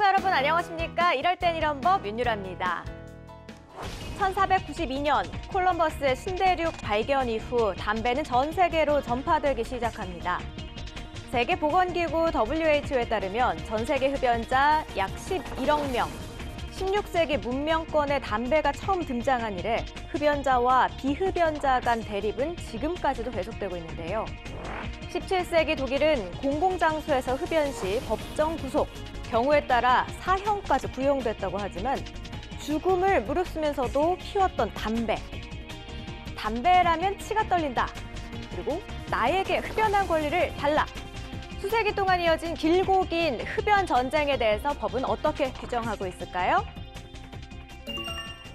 여러분 안녕하십니까? 이럴 땐 이런 법 윤유라입니다. 1492년 콜럼버스의 신대륙 발견 이후 담배는 전 세계로 전파되기 시작합니다. 세계보건기구 WHO에 따르면 전 세계 흡연자 약 11억 명, 16세기 문명권에 담배가 처음 등장한 이래 흡연자와 비흡연자 간 대립은 지금까지도 계속되고 있는데요. 17세기 독일은 공공장소에서 흡연 시 법정 구속, 경우에 따라 사형까지 구형됐다고 하지만 죽음을 무릅쓰면서도 피웠던 담배. 담배라면 치가 떨린다. 그리고 나에게 흡연한 권리를 달라. 수세기 동안 이어진 길고 긴 흡연 전쟁에 대해서 법은 어떻게 규정하고 있을까요?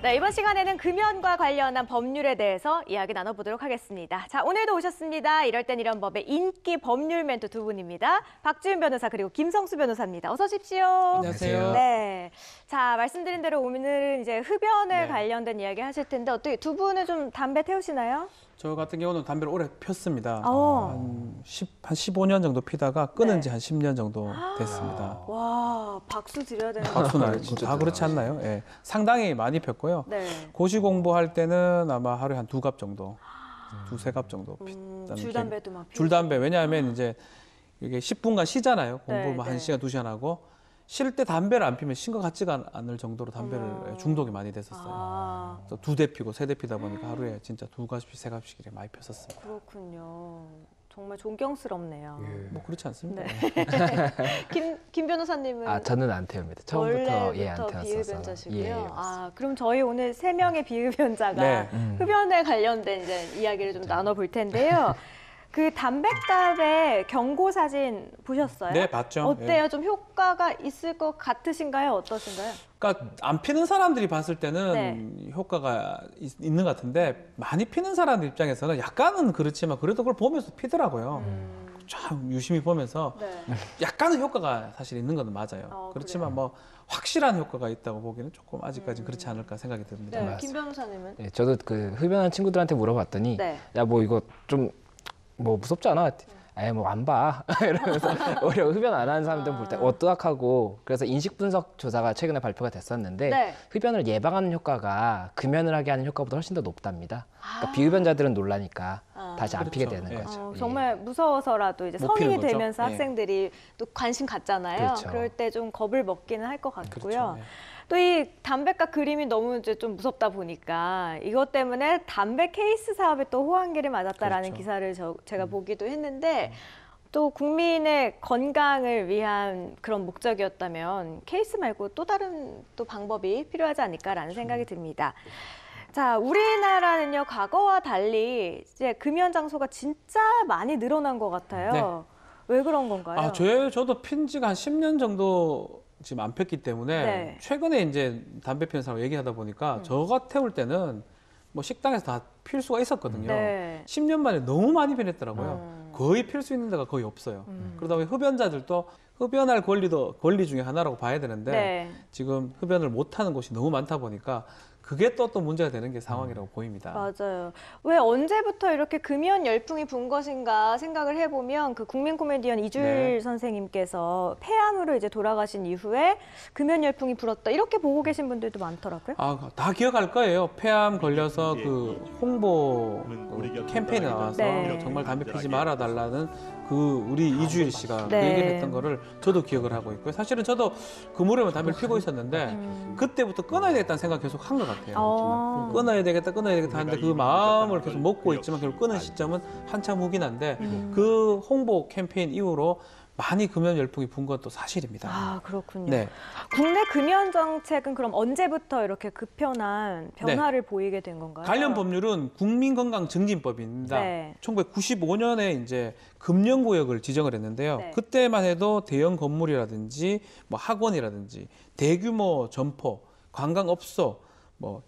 네, 이번 시간에는 금연과 관련한 법률에 대해서 이야기 나눠보도록 하겠습니다. 자, 오늘도 오셨습니다. 이럴 땐 이런 법의 인기 법률 멘토 두 분입니다. 박지훈 변호사 그리고 김성수 변호사입니다. 어서 오십시오. 안녕하세요. 네, 자 말씀드린 대로 오늘은 이제 흡연에 관련된 이야기 하실 텐데 어떻게 두 분은 좀 담배 태우시나요? 저 같은 경우는 담배를 오래 폈습니다. 한 15년 정도 피다가 끊은 지 한 10년 정도 됐습니다. 와, 박수 드려야 되는 박수나요? 다 그렇지 않나요? 예, 상당히 많이 폈고요. 네. 고시 공부할 때는 아마 하루에 한 2갑 정도, 2~3갑 정도 폈다는 줄담배도 막 피우고. 줄담배, 왜냐하면 이제 이게 10분간 쉬잖아요. 공부만 네. 1시간, 2시간 하고. 쉴 때 담배를 안 피면 쉰 것 같지가 않을 정도로 담배를 중독이 많이 됐었어요. 그래서 2대 피고 3대 피다 보니까 하루에 진짜 2갑씩, 3갑씩 이렇게 많이 폈었습니다. 그렇군요. 정말 존경스럽네요. 뭐 그렇지 않습니다. 네. 김 변호사님은 저는 안 태웁니다. 처음부터 안 원래부터 태웠어서. 비흡연자시고요. 그럼 저희 오늘 3명의 비흡연자가 흡연에 관련된 이제 이야기를 좀 나눠볼 텐데요. 그 담뱃갑의 경고 사진 보셨어요? 네, 봤죠. 어때요? 좀 효과가 있을 것 같으신가요? 어떠신가요? 그러니까 안 피는 사람들이 봤을 때는 효과가 있는 것 같은데 많이 피는 사람들 입장에서는 약간은 그렇지만 그래도 그걸 보면서 피더라고요. 참 유심히 보면서 약간은 효과가 사실 있는 건 맞아요. 그렇지만 뭐 확실한 효과가 있다고 보기는 조금 아직까지는 그렇지 않을까 생각이 듭니다. 네, 김 변호사님은? 네, 저도 그 흡연한 친구들한테 물어봤더니 야, 뭐 이거 좀 뭐 무섭지 않아? 에이, 뭐 안 봐. 이러면서 오히려 흡연 안 하는 사람들 볼 때 어떡하고. 그래서 인식 분석 조사가 최근에 발표가 됐었는데 흡연을 예방하는 효과가 금연을 하게 하는 효과보다 훨씬 더 높답니다. 그러니까 비흡연자들은 놀라니까 다시 안 피게 되는 거죠. 정말 무서워서라도 이제 성인이 되면서 학생들이 또 관심 갖잖아요. 그럴 때 좀 겁을 먹기는 할 것 같고요. 또 이 담뱃갑 그림이 너무 이제 좀 무섭다 보니까 이것 때문에 담배 케이스 사업에 또 호황기를 맞았다라는 기사를 제가 보기도 했는데 또 국민의 건강을 위한 그런 목적이었다면 케이스 말고 또 다른 또 방법이 필요하지 않을까라는 생각이 듭니다. 자, 우리나라는요 과거와 달리 이제 금연 장소가 진짜 많이 늘어난 것 같아요. 왜 그런 건가요? 저도 핀 지가 한 10년 정도 지금 안 폈기 때문에 최근에 이제 담배 피는 사람 얘기하다 보니까 저가 태울 때는 뭐 식당에서 다 필 수가 있었거든요. 10년 만에 너무 많이 변했더라고요. 거의 필 수 있는 데가 거의 없어요. 그러다 보니 흡연자들도 흡연할 권리 중에 하나라고 봐야 되는데 지금 흡연을 못하는 곳이 너무 많다 보니까 그게 또 문제가 되는 게 상황이라고 보입니다. 맞아요. 왜 언제부터 이렇게 금연 열풍이 분 것인가 생각을 해보면 그 국민 코미디언 이주일 선생님께서 폐암으로 이제 돌아가신 이후에 금연 열풍이 불었다 이렇게 보고 계신 분들도 많더라고요. 다 기억할 거예요. 폐암 걸려서 그 홍보 캠페인에 나와서 정말 담배 피지 말아달라는 그 우리 이주일 씨가 그 얘기를 했던 거를 저도 기억을 하고 있고요. 사실은 저도 그 무렵에 담배를 피고 있었는데 그때부터 끊어야 되겠다는 생각 계속 한 것 같아요. 끊어야 되겠다 하는데 그 마음을 계속 먹고 있지만 결국 끊은 시점은 한참 후긴 한데 그 홍보 캠페인 이후로 많이 금연 열풍이 분 것도 사실입니다. 그렇군요. 국내 금연 정책은 그럼 언제부터 이렇게 급변한 변화를 보이게 된 건가요? 관련 법률은 국민건강증진법입니다. 1995년에 이제 금연구역을 지정을 했는데요. 그때만 해도 대형 건물이라든지 뭐 학원이라든지 대규모 점포, 관광업소, 뭐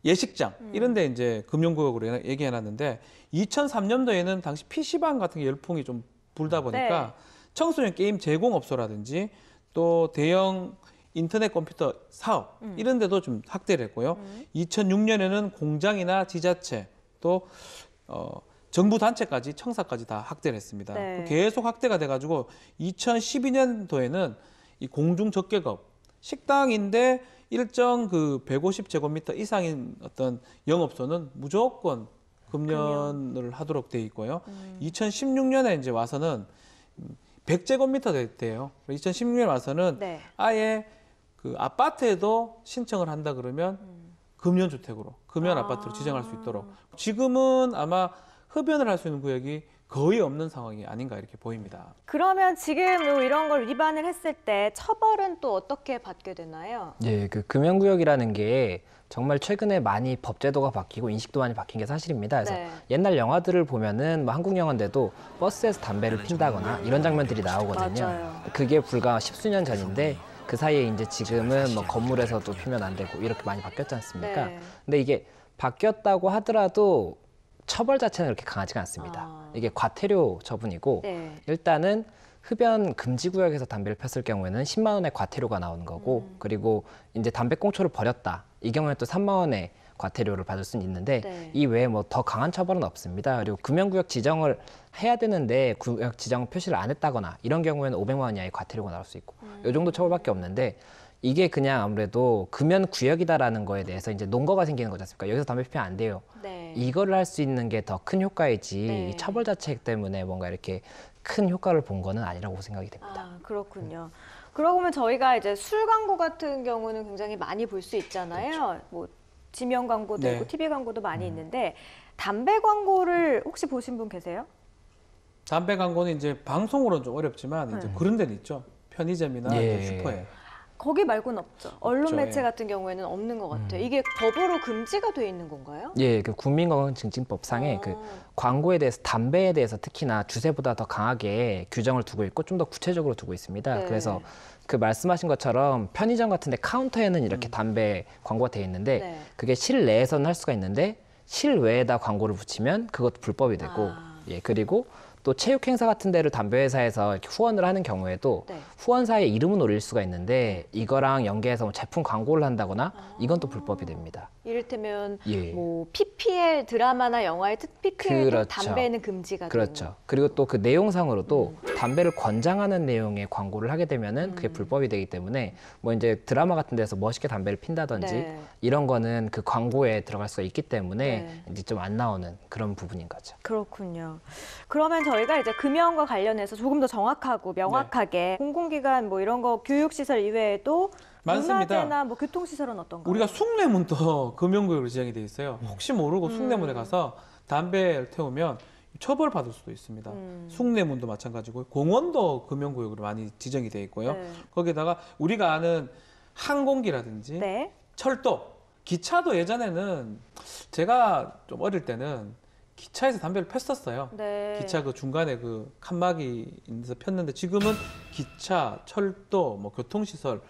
예식장 이런 데 이제 금연구역으로 얘기해놨는데 2003년도에는 당시 PC방 같은 게 열풍이 좀 불다 보니까 청소년 게임 제공업소라든지 또 대형 인터넷 컴퓨터 사업 이런 데도 좀 확대를 했고요. 2006년에는 공장이나 지자체 또 정부 단체까지 청사까지 다 확대를 했습니다. 계속 확대가 돼가지고 2012년도에는 이 공중 적개업 식당인데 일정 그 150제곱미터 이상인 어떤 영업소는 무조건 금연을 하도록 돼 있고요. 2016년에 이제 와서는 100제곱미터 됐대요. 2016년에 와서는 네. 아예 그 아파트에도 신청을 한다 그러면 금연주택으로, 금연 아파트로 지정할 수 있도록. 지금은 아마 흡연을 할 수 있는 구역이 거의 없는 상황이 아닌가 이렇게 보입니다. 그러면 지금 이런 걸 위반을 했을 때 처벌은 또 어떻게 받게 되나요? 예, 그 금연구역이라는 게 정말 최근에 많이 법제도가 바뀌고 인식도 많이 바뀐 게 사실입니다. 그래서 네. 옛날 영화들을 보면은 뭐 한국 영화인데도 버스에서 담배를 핀다거나 이런 장면들이 나오거든요. 맞아요. 그게 불과 10수년 전인데 그 사이에 이제 지금은 뭐 건물에서도 피면 안 되고 이렇게 많이 바뀌었지 않습니까? 네. 근데 이게 바뀌었다고 하더라도 처벌 자체는 그렇게 강하지가 않습니다. 이게 과태료 처분이고 네. 일단은 흡연 금지 구역에서 담배를 폈을 경우에는 10만 원의 과태료가 나오는 거고 그리고 이제 담배꽁초를 버렸다. 이 경우에 또 3만 원의 과태료를 받을 수는 있는데 네. 이 외에 뭐 더 강한 처벌은 없습니다. 그리고 금연구역 지정을 해야 되는데 구역 지정 표시를 안 했다거나 이런 경우에는 500만 원 이하의 과태료가 나올 수 있고 이 정도 처벌밖에 없는데 이게 그냥 아무래도 금연구역이다라는 거에 대해서 이제 논거가 생기는 거지 않습니까? 여기서 담배 피면 안 돼요. 네. 이거를 할 수 있는 게 더 큰 효과이지 네. 이 처벌 자체 때문에 뭔가 이렇게 큰 효과를 본 거는 아니라고 생각이 됩니다. 아, 그렇군요. 그러고 보면 저희가 이제 술 광고 같은 경우는 굉장히 많이 볼 수 있잖아요. 그렇죠. 뭐 지명 광고도 네. 있고 TV 광고도 많이 있는데 담배 광고를 혹시 보신 분 계세요? 담배 광고는 이제 방송으로는 좀 어렵지만 이제 그런 데는 있죠. 편의점이나 예. 이제 슈퍼에. 거기 말고는 없죠. 언론 없죠, 매체 예. 같은 경우에는 없는 것 같아요. 이게 법으로 금지가 돼 있는 건가요? 예, 그 국민건강증진법상에 그 광고에 대해서 담배에 대해서 특히나 주세보다 더 강하게 규정을 두고 있고 좀 더 구체적으로 두고 있습니다. 네. 그래서 그 말씀하신 것처럼 편의점 같은데 카운터에는 이렇게 담배 광고가 돼 있는데 네. 그게 실내에서는 할 수가 있는데 실외에다 광고를 붙이면 그것도 불법이 되고 예, 그리고 또 체육 행사 같은 데를 담배 회사에서 이렇게 후원을 하는 경우에도 네. 후원사의 이름은 올릴 수가 있는데 이거랑 연계해서 뭐 제품 광고를 한다거나 이건 또 불법이 됩니다. 이를테면 예. 뭐 PPL 드라마나 영화의 PPL도 그렇죠. 담배는 금지가 되는. 그렇죠. 그리고 또 그 내용상으로도 담배를 권장하는 내용의 광고를 하게 되면은 그게 불법이 되기 때문에 뭐 이제 드라마 같은 데서 멋있게 담배를 핀다든지 네. 이런 거는 그 광고에 들어갈 수가 있기 때문에 네. 이제 좀 안 나오는 그런 부분인 거죠. 그렇군요. 그러면 저희가 이제 금연과 관련해서 조금 더 정확하고 명확하게 공공기관 뭐 이런 거 교육시설 이외에도 많습니다. 문화재나 뭐 교통시설은 어떤가요? 우리가 숭례문도 금연구역으로 지정이 돼 있어요. 혹시 모르고 숭례문에 가서 담배를 태우면 처벌받을 수도 있습니다. 숭례문도 마찬가지고 공원도 금연구역으로 많이 지정이 돼 있고요. 네. 거기에다가 우리가 아는 항공기라든지 네. 철도, 기차도 예전에는 제가 좀 어릴 때는 기차에서 담배를 폈었어요. 네. 기차 그 중간에 그 칸막이 있어서 폈는데 지금은 기차, 철도, 뭐 교통시설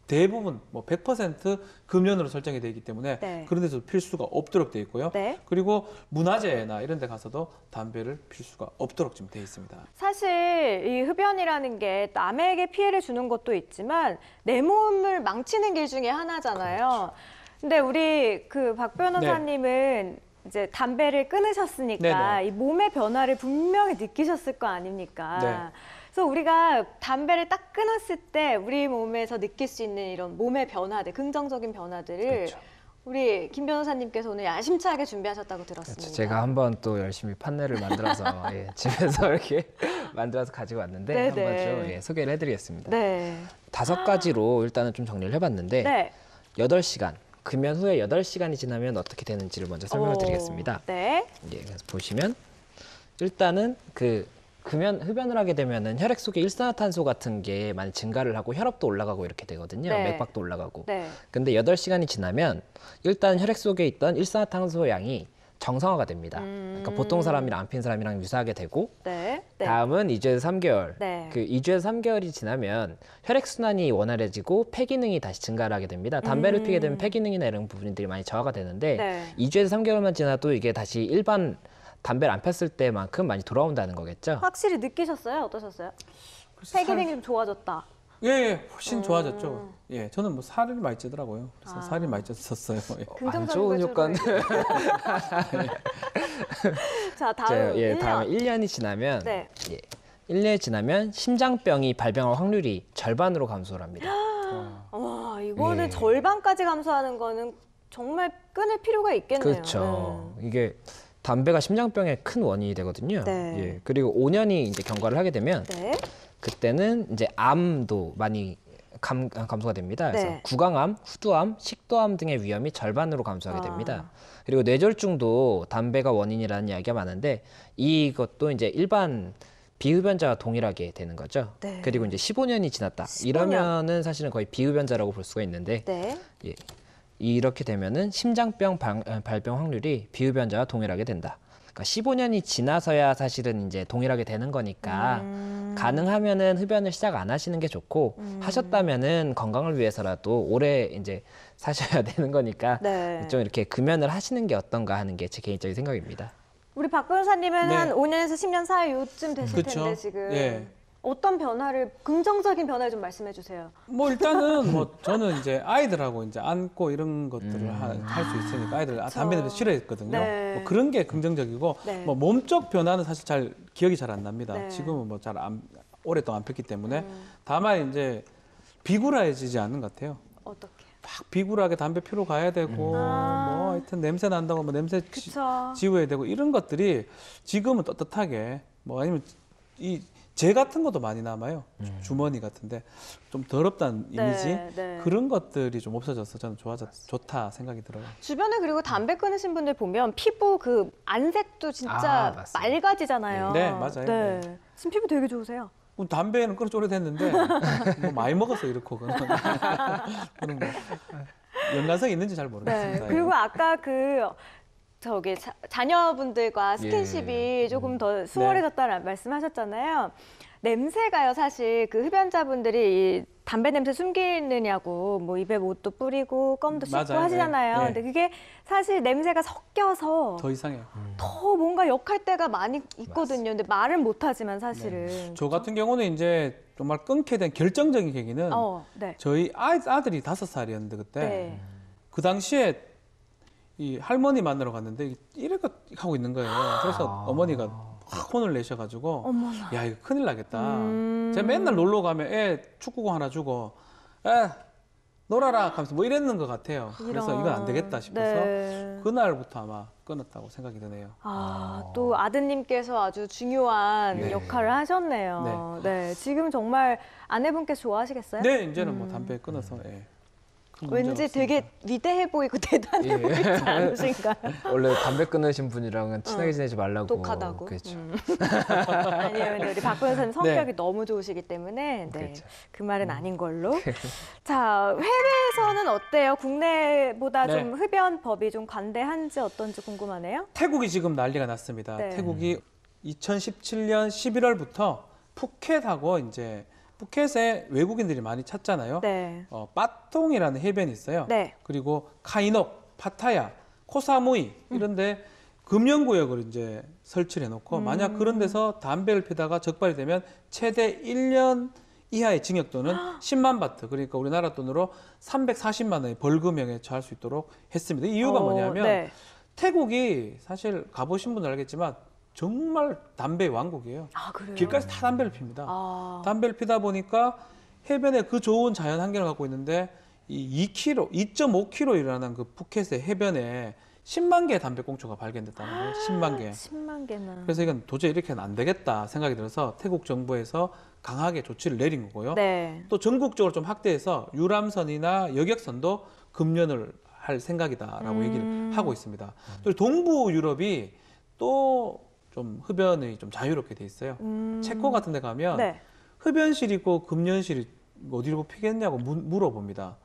대부분 뭐 100% 금연으로 설정이 되어 있기 때문에 네. 그런 데서 필 수가 없도록 되어 있고요. 네. 그리고 문화재나 이런 데 가서도 담배를 필 수가 없도록 지금 되어 있습니다. 사실 이 흡연이라는 게 남에게 피해를 주는 것도 있지만 내 몸을 망치는 길 중에 하나잖아요. 그렇죠. 근데 우리 그 박 변호사님은 이제 담배를 끊으셨으니까 네네. 이 몸의 변화를 분명히 느끼셨을 거 아닙니까? 네. 그래서 우리가 담배를 딱 끊었을 때 우리 몸에서 느낄 수 있는 이런 몸의 변화들, 긍정적인 변화들을 그렇죠. 우리 김 변호사님께서 오늘 야심차게 준비하셨다고 들었습니다. 그렇죠. 제가 한번 또 열심히 판넬을 만들어서 예, 집에서 이렇게 만들어서 가지고 왔는데 네네. 한번 좀 예, 소개를 해드리겠습니다. 네. 5가지로 일단은 좀 정리를 해봤는데 네. 8시간, 금연 후에 8시간이 지나면 어떻게 되는지를 먼저 설명을 드리겠습니다. 네. 예, 그래서 보시면 일단은 그 흡연을 하게 되면은 혈액 속에 일산화탄소 같은 게 많이 증가를 하고 혈압도 올라가고 이렇게 되거든요. 네. 맥박도 올라가고. 네. 근데 8시간이 지나면 일단 혈액 속에 있던 일산화탄소 양이 정상화가 됩니다. 그러니까 보통 사람이랑 안 핀 사람이랑 유사하게 되고 네. 네. 다음은 2주에서 3개월. 네. 그 2주에서 3개월이 지나면 혈액 순환이 원활해지고 폐 기능이 다시 증가를 하게 됩니다. 담배를 피게 되면 폐 기능이나 이런 부분들이 많이 저하가 되는데 네. 2주에서 3개월만 지나도 이게 다시 일반 담배를 안 폈을 때만큼 많이 돌아온다는 거겠죠. 확실히 느끼셨어요? 어떠셨어요? 폐 기능이 좀 좋아졌다. 예, 훨씬 좋아졌죠. 예, 저는 뭐 살이 많이 찌더라고요. 그래서 살이 많이 쪘었어요. 예. 안 좋은 효과는. 자, 다음 예, 1년. 다음에 1년이 지나면 네. 예, 1년 지나면 심장병이 발병할 확률이 절반으로 감소를 합니다. 와, 이거는 절반까지 감소하는 거는 정말 끊을 필요가 있겠네요. 그렇죠. 이게 담배가 심장병의 큰 원인이 되거든요. 예. 그리고 5년이 이제 경과를 하게 되면 그때는 이제 암도 많이 감소가 됩니다. 그래서 구강암, 후두암, 식도암 등의 위험이 절반으로 감소하게 됩니다. 그리고 뇌졸중도 담배가 원인이라는 이야기가 많은데 이것도 이제 일반 비흡연자와 동일하게 되는 거죠. 그리고 이제 15년이 지났다. 15년. 이러면은 사실은 거의 비흡연자라고 볼 수가 있는데 예. 이렇게 되면은 심장병 발병 확률이 비흡연자와 동일하게 된다. 그러니까 15년이 지나서야 사실은 이제 동일하게 되는 거니까 가능하면은 흡연을 시작 안 하시는 게 좋고 하셨다면은 건강을 위해서라도 오래 이제 사셔야 되는 거니까 좀 이렇게 금연을 하시는 게 어떤가 하는 게 제 개인적인 생각입니다. 우리 박 변호사님은 한 5년에서 10년 사이 요쯤 되실 텐데 지금 어떤 변화를 긍정적인 변화를 좀 말씀해 주세요. 뭐 일단은 뭐 저는 이제 아이들하고 이제 안고 이런 것들을 할 수 있으니까 아이들 담배 냄새 싫어했거든요. 뭐 그런 게 긍정적이고 뭐 몸쪽 변화는 사실 잘 기억이 잘 안 납니다. 지금은 뭐 잘 오랫동안 안 폈기 때문에 다만 이제 비굴해지지 않는 것 같아요. 어떻게? 막 비굴하게 담배 피러 가야 되고 뭐 하여튼 냄새 난다고 뭐 냄새 지워야 되고 이런 것들이 지금은 떳떳하게 뭐 아니면 제 같은 것도 많이 남아요. 주머니 같은데 좀 더럽다는 이미지 그런 것들이 좀 없어져서 저는 좋다 생각이 들어요. 주변에 그리고 담배 끊으신 분들 보면 피부 그 안색도 진짜 맑아지잖아요. 네, 맞아요. 지금 피부 되게 좋으세요. 담배는 끊어 오래됐는데 뭐 많이 먹어서 이렇고 그런 거 연관성이 있는지 잘 모르겠습니다. 그리고 아까 자녀분들과 스킨십이 조금 더 수월해졌다는 말씀하셨잖아요. 냄새가요, 사실 그 흡연자분들이 이 담배 냄새 숨기느냐고 뭐 입에 못도 뿌리고 껌도 씹고 하시잖아요. 근데 그게 사실 냄새가 섞여서 더 이상해요. 더 뭔가 역할 때가 많이 있거든요. 근데 말은 못하지만 사실은. 저 같은 경우는 이제 정말 끊게 된 결정적인 계기는 저희 아들이 5살이었는데 그때 그 당시에 이 할머니 만나러 갔는데 이렇게 하고 있는 거예요. 그래서 어머니가 확 혼을 내셔가지고 야 이거 큰일 나겠다. 제가 맨날 놀러 가면 애 축구공 하나 주고 애 놀아라 하면서 뭐 이랬는 것 같아요. 그래서 이건 안 되겠다 싶어서 그날부터 아마 끊었다고 생각이 드네요. 또 아드님께서 아주 중요한 역할을 하셨네요. 지금 정말 아내분께서 좋아하시겠어요? 네, 이제는 뭐 담배 끊어서 왠지 되게 위대해 보이고 대단해 보이지 않으신가요? 원래 담배 끊으신 분이랑은 친하게 지내지 말라고. 똑하다고. 그렇죠. 아니요, 근데 우리 박 변호사님 성격이 너무 좋으시기 때문에 그 말은 아닌 걸로. 자, 해외에서는 어때요? 국내보다 좀 흡연법이 좀 관대한지 어떤지 궁금하네요. 태국이 지금 난리가 났습니다. 태국이 2017년 11월부터 푸켓하고 이제 푸켓에 외국인들이 많이 찾잖아요. 빠통이라는 해변이 있어요. 그리고 카이녹, 파타야, 코사무이 이런데 금연구역을 이제 설치를 해놓고 만약 그런 데서 담배를 피다가 적발이 되면 최대 1년 이하의 징역 또는 10만 바트, 그러니까 우리나라 돈으로 340만 원의 벌금형에 처할 수 있도록 했습니다. 이유가 뭐냐면 태국이 사실 가보신 분들 알겠지만 정말 담배의 왕국이에요. 길가에서 다 담배를 핍니다. 담배를 피다 보니까 해변에 그 좋은 자연 환경을 갖고 있는데 이 2.5km이라는 그 푸켓의 해변에 10만 개의 담배꽁초가 발견됐다는 거예요. 10만 개. 10만 개나. 그래서 이건 도저히 이렇게는 안 되겠다 생각이 들어서 태국 정부에서 강하게 조치를 내린 거고요. 또 전국적으로 좀 확대해서 유람선이나 여객선도 금연을 할 생각이다라고 얘기를 하고 있습니다. 또 동부 유럽이 또 좀 흡연이 좀 자유롭게 돼 있어요. 체코 같은 데 가면 흡연실 있고 금연실이 어디로 피겠냐고 물어봅니다.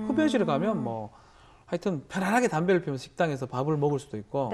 흡연실에 가면 뭐 하여튼 편안하게 담배를 피우면서 식당에서 밥을 먹을 수도 있고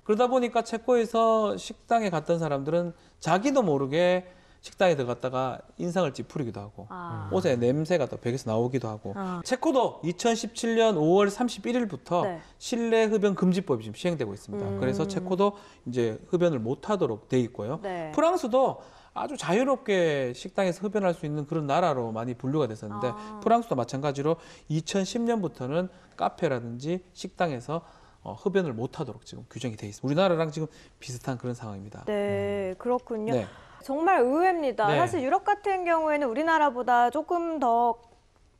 그러다 보니까 체코에서 식당에 갔던 사람들은 자기도 모르게 식당에 들어갔다가 인상을 찌푸리기도 하고 옷에 냄새가 또 벽에서 나오기도 하고 체코도 2017년 5월 31일부터 실내 흡연 금지법이 지금 시행되고 있습니다. 그래서 체코도 이제 흡연을 못하도록 돼 있고요. 프랑스도 아주 자유롭게 식당에서 흡연할 수 있는 그런 나라로 많이 분류가 됐었는데 프랑스도 마찬가지로 2010년부터는 카페라든지 식당에서 흡연을 못하도록 지금 규정이 돼 있습니다. 우리나라랑 지금 비슷한 그런 상황입니다. 그렇군요. 정말 의외입니다. 네. 사실 유럽 같은 경우에는 우리나라보다 조금 더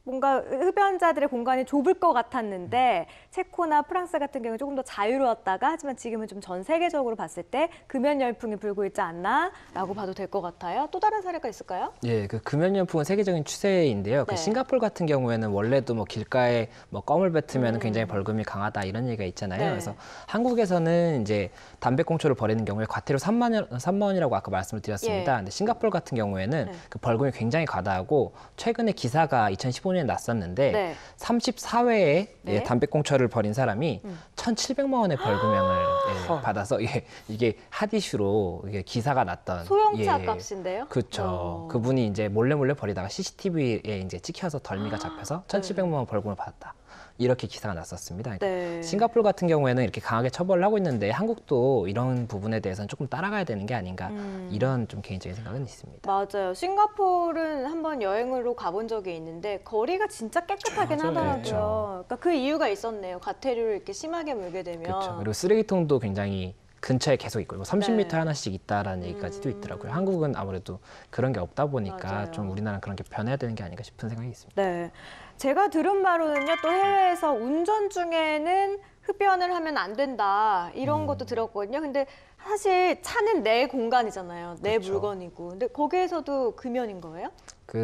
뭔가 흡연자들의 공간이 좁을 것 같았는데 체코나 프랑스 같은 경우는 조금 더 자유로웠다가 하지만 지금은 좀 전 세계적으로 봤을 때 금연 열풍이 불고 있지 않나라고 봐도 될 것 같아요. 또 다른 사례가 있을까요? 예, 그 금연 열풍은 세계적인 추세인데요. 네. 그 싱가포르 같은 경우에는 원래도 뭐 길가에 뭐 껌을 뱉으면 굉장히 벌금이 강하다 이런 얘기가 있잖아요. 네. 그래서 한국에서는 이제 담배꽁초를 버리는 경우에 과태료 3만 원이라고 아까 말씀을 드렸습니다. 예. 근데 싱가포르 같은 경우에는 네. 그 벌금이 굉장히 과다하고 최근에 기사가 2015년에 났었는데 네. 34회에 네. 담배꽁초를 버린 사람이 1,700만 원의 벌금형을 받아서 이게 핫 이슈로 이게 기사가 났던 소형차 값인데요? 그렇죠. 그분이 이제 몰래 버리다가 CCTV에 이제 찍혀서 덜미가 잡혀서 1,700만 원 벌금을 받았다. 이렇게 기사가 났었습니다. 그러니까 네. 싱가포르 같은 경우에는 이렇게 강하게 처벌을 하고 있는데 한국도 이런 부분에 대해서는 조금 따라가야 되는 게 아닌가 이런 좀 개인적인 생각은 있습니다. 맞아요. 싱가포르는 한번 여행으로 가본 적이 있는데 거리가 진짜 깨끗하긴 맞아요. 하더라고요. 그렇죠. 그러니까 그 이유가 있었네요. 과태료를 이렇게 심하게 물게 되면. 그렇죠. 그리고 쓰레기통도 굉장히 근처에 계속 있고 30m 네. 하나씩 있다라는 얘기까지도 있더라고요. 한국은 아무래도 그런 게 없다 보니까 맞아요. 좀 우리나라는 그런 게 변해야 되는 게 아닌가 싶은 생각이 있습니다. 네. 제가 들은 바로는요, 또 해외에서 운전 중에는 흡연을 하면 안 된다, 이런 것도 들었거든요. 근데 사실 차는 내 공간이잖아요. 내 그렇죠. 물건이고. 근데 거기에서도 금연인 거예요?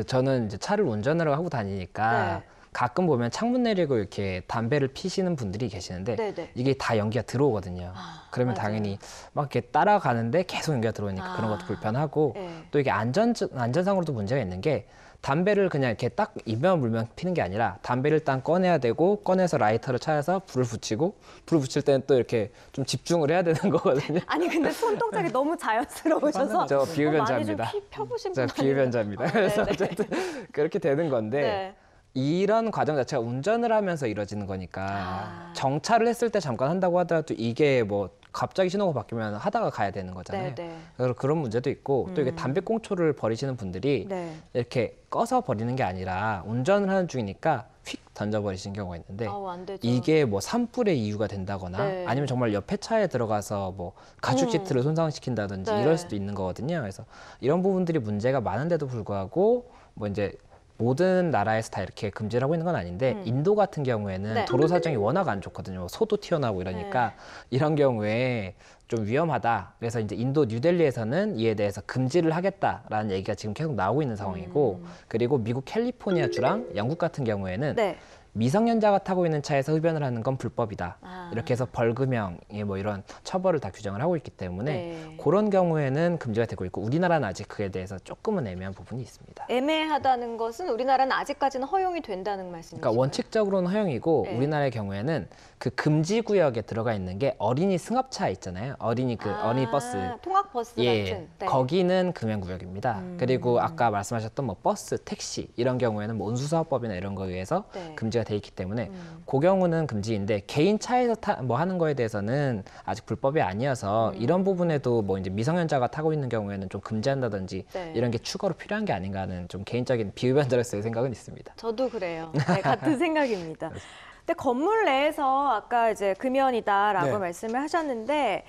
저는 이제 차를 운전을 하고 다니니까 네. 가끔 보면 창문 내리고 이렇게 담배를 피시는 분들이 계시는데 네네. 이게 다 연기가 들어오거든요. 그러면 맞아요. 당연히 막 이렇게 따라가는데 계속 연기가 들어오니까 그런 것도 불편하고 네. 또 이게 안전상으로도 문제가 있는 게 담배를 그냥 이렇게 딱 입만 물면 피는 게 아니라 담배를 일단 꺼내야 되고 꺼내서 라이터를 찾아서 불을 붙이고 불을 붙일 때는 또 이렇게 좀 집중을 해야 되는 거거든요. 아니, 근데 손동작이 너무 자연스러우셔서. 저 비흡연자입니다. 많이 좀 펴보신 제가 분 비흡연자입니다. 그래서 네네. 어쨌든 그렇게 되는 건데 네. 이런 과정 자체가 운전을 하면서 이루어지는 거니까 정차를 했을 때 잠깐 한다고 하더라도 이게 뭐 갑자기 신호가 바뀌면 하다가 가야 되는 거잖아요. 네네. 그래서 그런 문제도 있고 또 이게 담배꽁초를 버리시는 분들이 네. 이렇게 꺼서 버리는 게 아니라 운전을 하는 중이니까 휙 던져버리시는 경우가 있는데 안 되죠. 이게 뭐 산불의 이유가 된다거나 네. 아니면 정말 옆에 차에 들어가서 뭐 가죽 시트를 손상시킨다든지 네. 이럴 수도 있는 거거든요. 그래서 이런 부분들이 문제가 많은데도 불구하고 뭐 이제 모든 나라에서 다 이렇게 금지를 하고 있는 건 아닌데 인도 같은 경우에는 네. 도로 사정이 워낙 안 좋거든요. 소도 튀어나오고 이러니까 이런 경우에 좀 위험하다. 그래서 이제 인도 뉴델리에서는 이에 대해서 금지를 하겠다라는 얘기가 지금 계속 나오고 있는 상황이고 그리고 미국 캘리포니아 주랑 영국 같은 경우에는 네. 미성년자가 타고 있는 차에서 흡연을 하는 건 불법이다. 이렇게 해서 벌금형에 뭐 이런 처벌을 다 규정을 하고 있기 때문에 네. 그런 경우에는 금지가 되고 있고 우리나라는 아직 그에 대해서 조금은 애매한 부분이 있습니다. 애매하다는 것은 우리나라는 아직까지는 허용이 된다는 말씀이시죠? 그러니까 원칙적으로는 허용이고 네. 우리나라의 경우에는 그 금지 구역에 들어가 있는 게 어린이 승합차 있잖아요. 어린이 버스. 통학버스 같은. 네. 거기는 금연구역입니다. 그리고 아까 말씀하셨던 뭐 버스, 택시 이런 경우에는 뭐 운수사업법이나 이런 거에 의해서 네. 금지가 돼 있기 때문에 그 경우는 금지인데 개인 차에서 뭐 하는 거에 대해서는 아직 불법이 아니어서 이런 부분에도 뭐 이제 미성년자가 타고 있는 경우에는 좀 금지한다든지 네. 이런 게 추가로 필요한 게 아닌가 하는 좀 개인적인 비흡연자로서의 생각은 있습니다. 저도 그래요. 네, 같은 생각입니다. 근데 건물 내에서 아까 이제 금연이다라고 네. 말씀을 하셨는데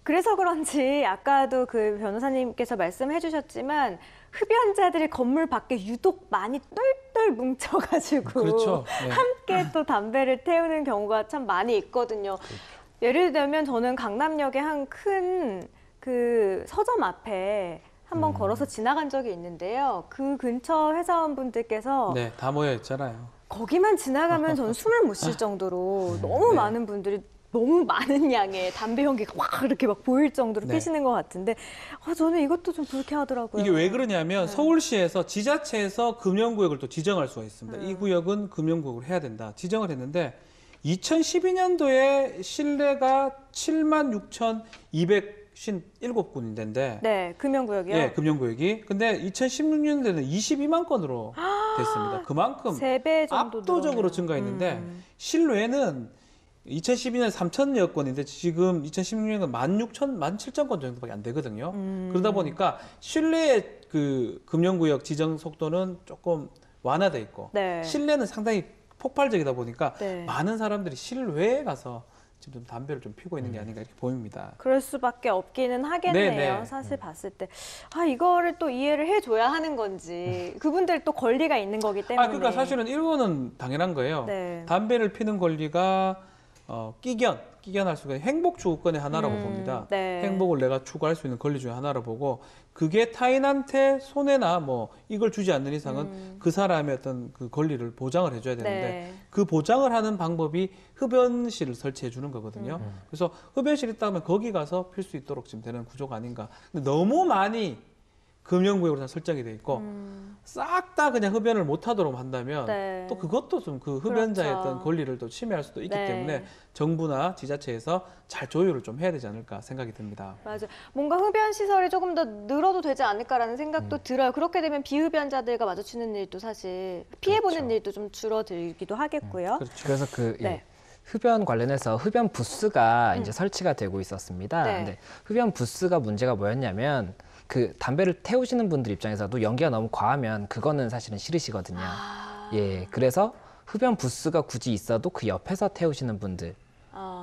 그래서 그런지 아까도 그 변호사님께서 말씀해 주셨지만 흡연자들이 건물 밖에 유독 많이 똘똘 뭉쳐가지고 그렇죠. 네. 함께 또 담배를 태우는 경우가 참 많이 있거든요. 예를 들면 저는 강남역에 한 큰 그 서점 앞에 한번 걸어서 지나간 적이 있는데요. 그 근처 회사원분들께서 네, 다 모여 있잖아요. 거기만 지나가면 저는 숨을 못 쉴 정도로 너무 네. 많은 분들이 너무 많은 양의 담배 연기가 막 이렇게 막 보일 정도로 네. 피시는 것 같은데 저는 이것도 좀 불쾌하더라고요. 이게 왜 그러냐면 서울시에서 지자체에서 금연구역을 또 지정할 수가 있습니다. 이 구역은 금연구역으로 해야 된다. 지정을 했는데 2012년도에 실내가 76,257군데인데 네, 금연구역이요. 예, 금연구역이. 근데 2016년도에는 22만 건으로 됐습니다. 그만큼 3배 정도 압도적으로 늘어나요. 증가했는데 실외는 2012년에 3,000여 건인데 지금 2016년은 16,000건 정도밖에 안 되거든요. 그러다 보니까 실내의 그 금연구역 지정 속도는 조금 완화돼 있고 네. 실내는 상당히 폭발적이다 보니까 네. 많은 사람들이 실외에 가서 지금 좀 담배를 좀 피우고 있는 게 아닌가 이렇게 보입니다. 그럴 수밖에 없기는 하겠네요. 네네. 사실 봤을 때. 이거를 또 이해를 해줘야 하는 건지. 그분들 또 권리가 있는 거기 때문에. 그러니까 사실은 이거는 당연한 거예요. 네. 담배를 피는 권리가 끼견할 수가 있는 행복 추구권의 하나라고 봅니다. 네. 행복을 내가 추구할 수 있는 권리 중에 하나로 보고 그게 타인한테 손해나 뭐 이걸 주지 않는 이상은 그 사람의 어떤 그 권리를 보장을 해줘야 되는데 네. 그 보장을 하는 방법이 흡연실을 설치해 주는 거거든요. 그래서 흡연실 있다면 거기 가서 필 수 있도록 지금 되는 구조가 아닌가. 근데 너무 많이 금연구역으로 설정이 돼 있고 싹 다 그냥 흡연을 못 하도록 한다면 네. 또 그것도 좀 그 흡연자의 그렇죠. 어떤 권리를 또 침해할 수도 있기 네. 때문에 정부나 지자체에서 잘 조율을 좀 해야 되지 않을까 생각이 듭니다. 맞아요. 뭔가 흡연 시설이 조금 더 늘어도 되지 않을까라는 생각도 들어요. 그렇게 되면 비흡연자들과 마주치는 일도 사실 피해보는 그렇죠. 일도 좀 줄어들기도 하겠고요. 그렇죠. 그래서 네. 흡연 관련해서 흡연 부스가 이제 설치가 되고 있었습니다. 네. 근데 흡연 부스가 문제가 뭐였냐면 그 담배를 태우시는 분들 입장에서도 연기가 너무 과하면 그거는 사실은 싫으시거든요. 예, 그래서 흡연 부스가 굳이 있어도 그 옆에서 태우시는 분들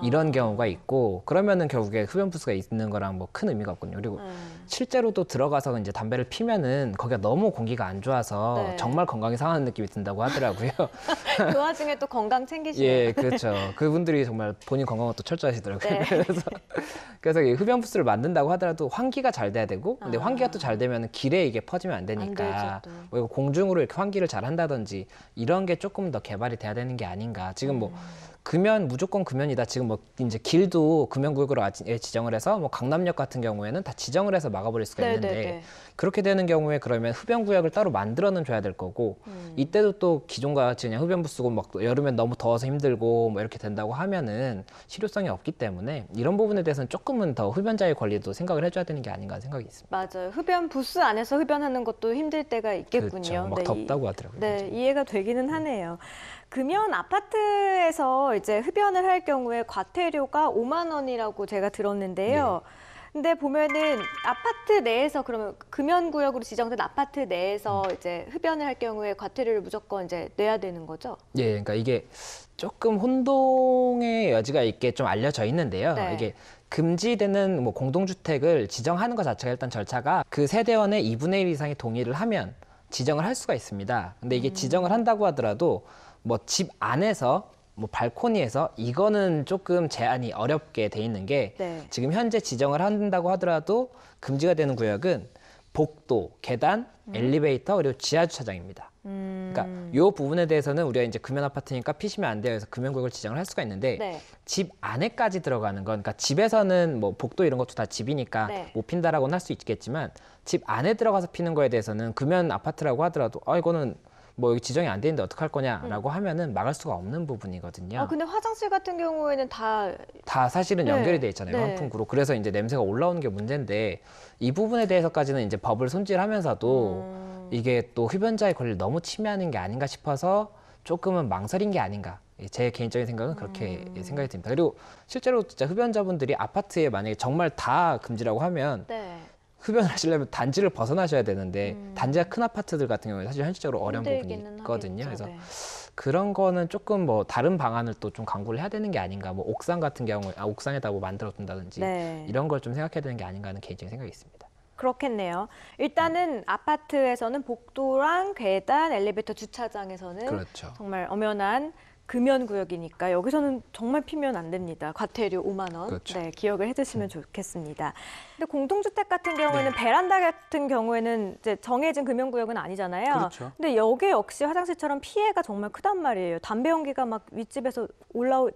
이런 경우가 있고 그러면은 결국에 흡연 부스가 있는 거랑 뭐 큰 의미가 없거든요. 그리고 실제로 또 들어가서 이제 담배를 피면은 거기가 너무 공기가 안 좋아서 네. 정말 건강이 상하는 느낌이 든다고 하더라고요. 그 와중에 또 건강 챙기시네요. 예, 그렇죠. 그분들이 정말 본인 건강은 또 철저하시더라고요. 네. 그래서 이 흡연 부스를 만든다고 하더라도 환기가 잘 돼야 되고, 근데 환기가 또 잘 되면 길에 이게 퍼지면 안 되니까, 안 되죠, 또. 뭐 이거 공중으로 이렇게 환기를 잘 한다든지 이런 게 조금 더 개발이 돼야 되는 게 아닌가. 지금 뭐 금연 무조건 금연이다. 지금 뭐 이제 길도 금연구역으로 지정을 해서 뭐 강남역 같은 경우에는 다 지정을 해서 막아버릴 수가 네, 있는데 네, 네. 그렇게 되는 경우에 그러면 흡연구역을 따로 만들어는 줘야 될 거고 이때도 또 기존과 같이 그냥 흡연부 쓰고 막 여름엔 너무 더워서 힘들고 뭐 이렇게 된다고 하면은 실효성이 없기 때문에 이런 부분에 대해서는 조금은 더 흡연자의 권리도 생각을 해줘야 되는 게 아닌가 생각이 있습니다. 맞아요. 흡연 부스 안에서 흡연하는 것도 힘들 때가 있겠군요. 그렇죠. 막 네, 덥다고 하더라고요. 네, 이해가 되기는 하네요. 금연 아파트에서 이제 흡연을 할 경우에 과태료가 5만 원이라고 제가 들었는데요. 근데 보면은 아파트 내에서 그러면 금연구역으로 지정된 아파트 내에서 이제 흡연을 할 경우에 과태료를 무조건 이제 내야 되는 거죠? 예, 그러니까 이게 조금 혼동의 여지가 있게 좀 알려져 있는데요. 네. 이게 금지되는 뭐 공동주택을 지정하는 것 자체가 일단 절차가 그 세대원의 2분의 1 이상이 동의를 하면 지정을 할 수가 있습니다. 근데 이게 지정을 한다고 하더라도 뭐 집 안에서 뭐 발코니에서 이거는 조금 제한이 어렵게 돼 있는 게 네. 지금 현재 지정을 한다고 하더라도 금지가 되는 구역은 복도, 계단, 엘리베이터 그리고 지하 주차장입니다. 그러니까 이 부분에 대해서는 우리가 이제 금연 아파트니까 피시면 안 돼요. 그래서 금연구역을 지정을 할 수가 있는데 네. 집 안에까지 들어가는 건, 그러니까 집에서는 뭐 복도 이런 것도 다 집이니까 네. 못 핀다라고는 할 수 있겠지만 집 안에 들어가서 피는 거에 대해서는 금연 아파트라고 하더라도 이거는 뭐 여기 지정이 안 되는데 어떡할 거냐라고 하면은 막을 수가 없는 부분이거든요. 근데 화장실 같은 경우에는 다 사실은 네. 연결이 돼 있잖아요. 네. 환풍구로. 그래서 이제 냄새가 올라오는 게 문제인데 이 부분에 대해서까지는 이제 법을 손질하면서도 이게 또 흡연자의 권리를 너무 침해하는 게 아닌가 싶어서 조금은 망설인 게 아닌가. 제 개인적인 생각은 그렇게 생각이 듭니다. 그리고 실제로 진짜 흡연자분들이 아파트에 만약에 정말 다 금지라고 하면 네. 흡연을 하시려면 단지를 벗어나셔야 되는데 단지가 큰 아파트들 같은 경우에 사실 현실적으로 어려운 부분이 힘들기는 있거든요. 하겠죠. 그래서 네. 그런 거는 조금 뭐 다른 방안을 또 좀 강구를 해야 되는 게 아닌가. 뭐 옥상 같은 경우에 옥상에다 뭐 만들어 둔다든지 네. 이런 걸 좀 생각해야 되는 게 아닌가 하는 개인적인 생각이 있습니다. 그렇겠네요. 일단은 아파트에서는 복도랑 계단, 엘리베이터, 주차장에서는 그렇죠. 정말 엄연한 금연구역이니까 여기서는 정말 피면 안 됩니다. 과태료 5만 원. 그렇죠. 네, 기억을 해두시면 좋겠습니다. 근데 공동주택 같은 경우에는 베란다 같은 경우에는 이제 정해진 금연구역은 아니잖아요. 그렇죠. 근데 여기 역시 화장실처럼 피해가 정말 크단 말이에요. 담배 연기가 막 윗집에서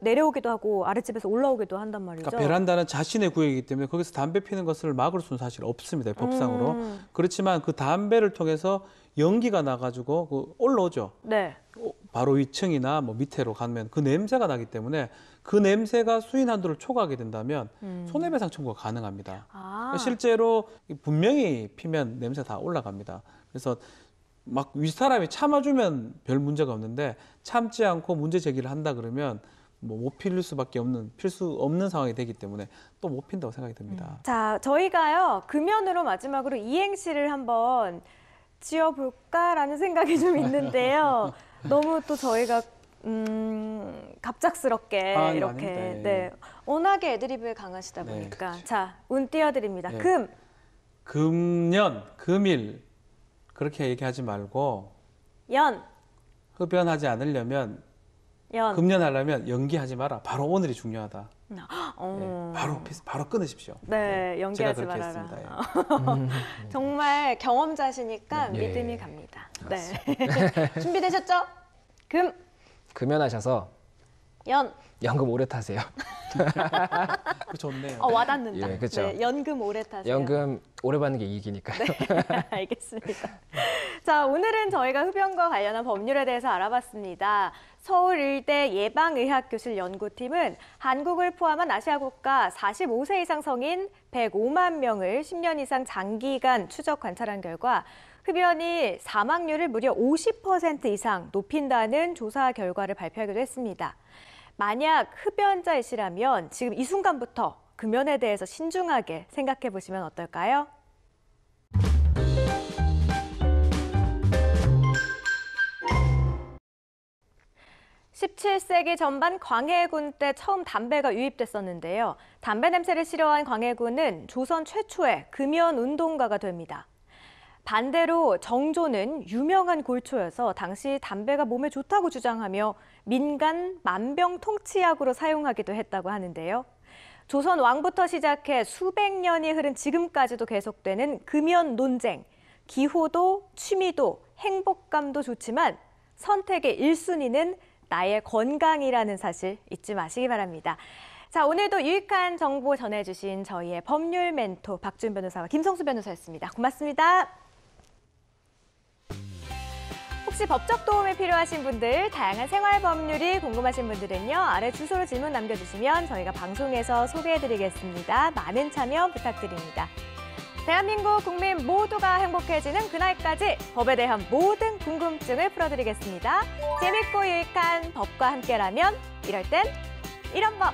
내려오기도 하고 아랫집에서 올라오기도 한단 말이죠. 그러니까 베란다는 자신의 구역이기 때문에 거기서 담배 피는 것을 막을 수는 사실 없습니다. 법상으로. 그렇지만 그 담배를 통해서 연기가 나가지고 그 올라오죠. 네. 바로 위층이나 뭐 밑으로 가면 그 냄새가 나기 때문에 그 냄새가 수인 한도를 초과하게 된다면 손해배상 청구가 가능합니다. 실제로 분명히 피면 냄새 다 올라갑니다. 그래서 막 윗사람이 참아주면 별 문제가 없는데 참지 않고 문제 제기를 한다 그러면 뭐 못 필 수밖에 없는 필 수 없는 상황이 되기 때문에 또 못 핀다고 생각이 듭니다. 자, 저희가요 금연으로 마지막으로 이행시를 한번 지어볼까라는 생각이 좀 있는데요. 너무 또 저희가 갑작스럽게 아니, 이렇게 아닙니다. 네. 워낙에 애드리브에 강하시다 보니까 그렇죠. 자, 운 띄워드립니다. 네. 금년, 금일 그렇게 얘기하지 말고 연, 흡연하지 않으려면 금년하려면 연기하지 마라. 바로 오늘이 중요하다. 네, 바로 끊으십시오. 네, 연기하지 제가 그렇게 말아라. 했습니다. 정말 경험자시니까 믿음이 갑니다. 네. 준비되셨죠? 금연하셔서 연금 오래 타세요. 좋네요. 와닿는다. 예, 그렇죠. 네, 연금 오래 타세요. 연금 오래 받는 게 이익이니까요. 네, 알겠습니다. 자, 오늘은 저희가 흡연과 관련한 법률에 대해서 알아봤습니다. 서울의대 예방의학교실 연구팀은 한국을 포함한 아시아 국가 45세 이상 성인 105만 명을 10년 이상 장기간 추적 관찰한 결과 흡연이 사망률을 무려 50% 이상 높인다는 조사 결과를 발표하기도 했습니다. 만약 흡연자이시라면 지금 이 순간부터 금연에 대해서 신중하게 생각해 보시면 어떨까요? 17세기 전반 광해군 때 처음 담배가 유입됐었는데요. 담배 냄새를 싫어한 광해군은 조선 최초의 금연 운동가가 됩니다. 반대로 정조는 유명한 골초여서 당시 담배가 몸에 좋다고 주장하며 민간 만병통치약으로 사용하기도 했다고 하는데요. 조선 왕부터 시작해 수백 년이 흐른 지금까지도 계속되는 금연 논쟁. 기호도, 취미도, 행복감도 좋지만 선택의 1순위는 나의 건강이라는 사실 잊지 마시기 바랍니다. 자, 오늘도 유익한 정보 전해주신 저희의 법률 멘토 박준 변호사와 김성수 변호사였습니다. 고맙습니다. 혹시 법적 도움이 필요하신 분들, 다양한 생활 법률이 궁금하신 분들은요, 아래 주소로 질문 남겨주시면 저희가 방송에서 소개해드리겠습니다. 많은 참여 부탁드립니다. 대한민국 국민 모두가 행복해지는 그날까지 법에 대한 모든 궁금증을 풀어드리겠습니다. 재밌고 유익한 법과 함께라면 이럴 땐 이런 법!